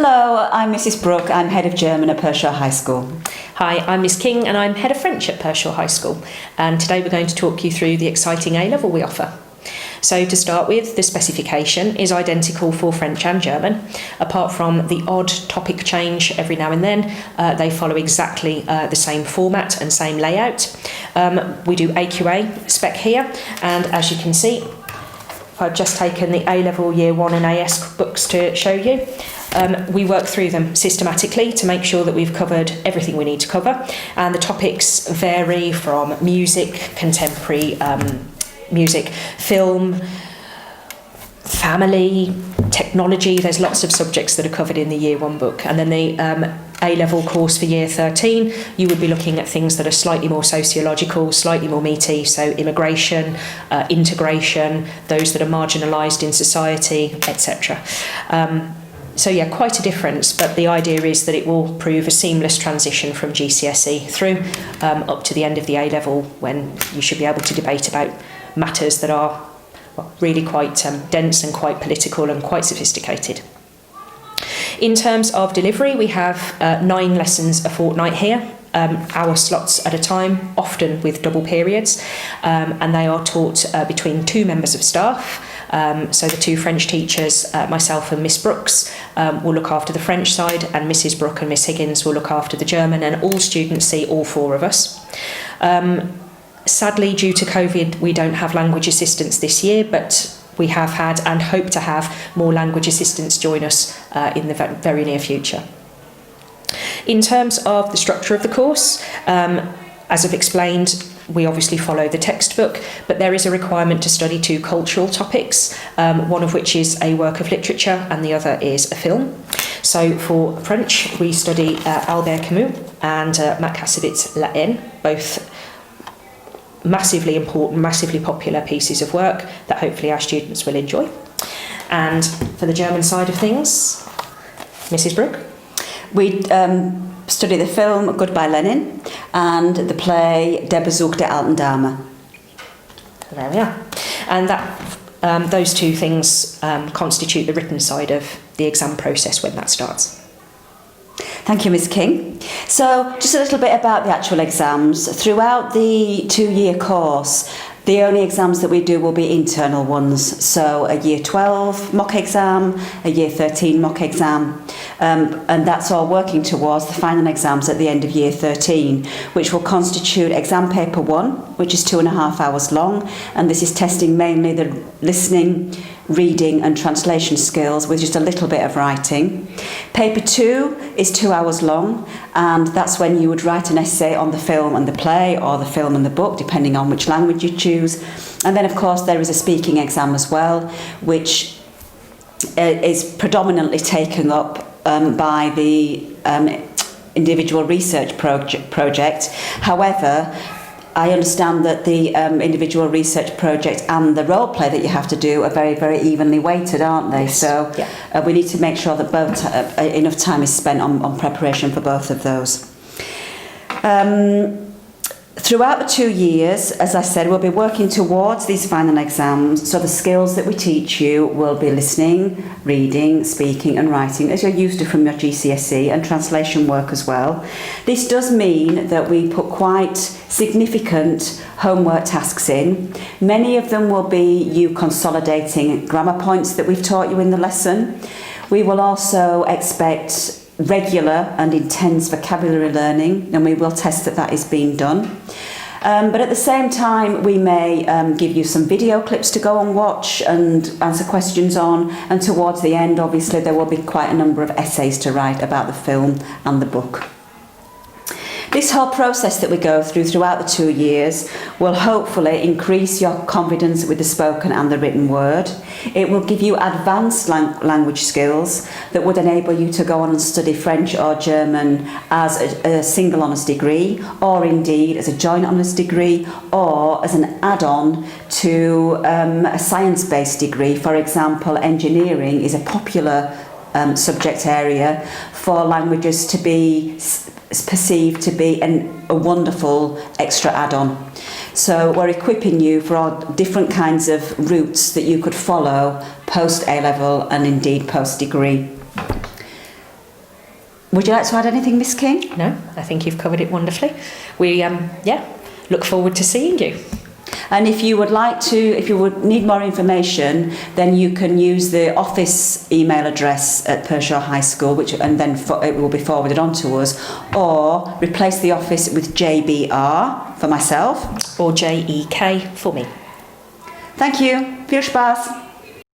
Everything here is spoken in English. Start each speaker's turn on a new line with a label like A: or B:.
A: Hello, I'm Mrs. Brooke. I'm Head of German at Pershore High School.
B: Hi, I'm Miss King and I'm Head of French at Pershore High School, and today we're going to talk you through the exciting A-level we offer. So to start with, the specification is identical for French and German. Apart from the odd topic change every now and then, they follow exactly the same format and same layout. We do AQA spec here, and as you can see, I've just taken the A-level Year 1 and AS books to show you. We work through them systematically to make sure that we've covered everything we need to cover, and the topics vary from music, contemporary music, film, family, technology. There's lots of subjects that are covered in the Year 1 book. And then the A-level course for Year 13, you would be looking at things that are slightly more sociological, slightly more meaty, so immigration, integration, those that are marginalised in society, etc. So yeah, quite a difference, but the idea is that it will prove a seamless transition from GCSE through up to the end of the A-level, when you should be able to debate about matters that are really quite dense and quite political and quite sophisticated. In terms of delivery, we have 9 lessons a fortnight here, hour slots at a time, often with double periods, and they are taught between 2 members of staff. So the 2 French teachers, myself and Miss Brooks, will look after the French side, and Mrs. Brooke and Miss Higgins will look after the German, and all students see all 4 of us. Sadly, due to COVID, we don't have language assistants this year, but we have had and hope to have more language assistants join us in the very near future. In terms of the structure of the course, as I've explained, we obviously follow the textbook, but there is a requirement to study 2 cultural topics, one of which is a work of literature and the other is a film. So for French, we study Albert Camus and Matt Kassovitz' La Haine, both massively important, massively popular pieces of work that hopefully our students will enjoy. And for the German side of things, Mrs. Brooke?
A: We study the film Goodbye Lenin and the play Der Besuch der alten Dame.
B: There we are. And that those 2 things constitute the written side of the exam process when that starts.
A: Thank you, Ms. King. So just a little bit about the actual exams. Throughout the 2-year course, the only exams that we do will be internal ones. So a Year 12 mock exam, a Year 13 mock exam, and that's all working towards the final exams at the end of Year 13, which will constitute exam paper 1, which is 2.5 hours long, and this is testing mainly the listening, reading and translation skills with just a little bit of writing. Paper 2 is 2 hours long, and that's when you would write an essay on the film and the play, or the film and the book, depending on which language you choose. And then of course there is a speaking exam as well, which is predominantly taken up by the individual research project. However, I understand that the individual research project and the role play that you have to do are very, very evenly weighted, aren't they?
B: Yes.
A: So
B: yeah.
A: We need to make sure that both enough time is spent on preparation for both of those. Throughout the 2 years, as I said, we'll be working towards these final exams, so the skills that we teach you will be listening, reading, speaking and writing, as you're used to from your GCSE, and translation work as well. This does mean that we put quite significant homework tasks in. Many of them will be you consolidating grammar points that we've taught you in the lesson. We will also expect regular and intense vocabulary learning, and we will test that that is being done. But at the same time, we may give you some video clips to go and watch and answer questions on, and towards the end, obviously, there will be quite a number of essays to write about the film and the book. This whole process that we go through throughout the 2 years will hopefully increase your confidence with the spoken and the written word. It will give you advanced language skills that would enable you to go on and study French or German as a single honours degree, or indeed as a joint honours degree, or as an add-on to a science-based degree. For example, engineering is a popular subject area for languages to be perceived to be a wonderful extra add-on. So we're equipping you for all different kinds of routes that you could follow post A-level and indeed post-degree. Would you like to add anything, Miss King?
B: No, I think you've covered it wonderfully. We, look forward to seeing you.
A: And if you would need more information, then you can use the office email address at Pershore High School, it will be forwarded on to us, or replace the office with JBR for myself.
B: Or JEK for me.
A: Thank you. Viel Spaß.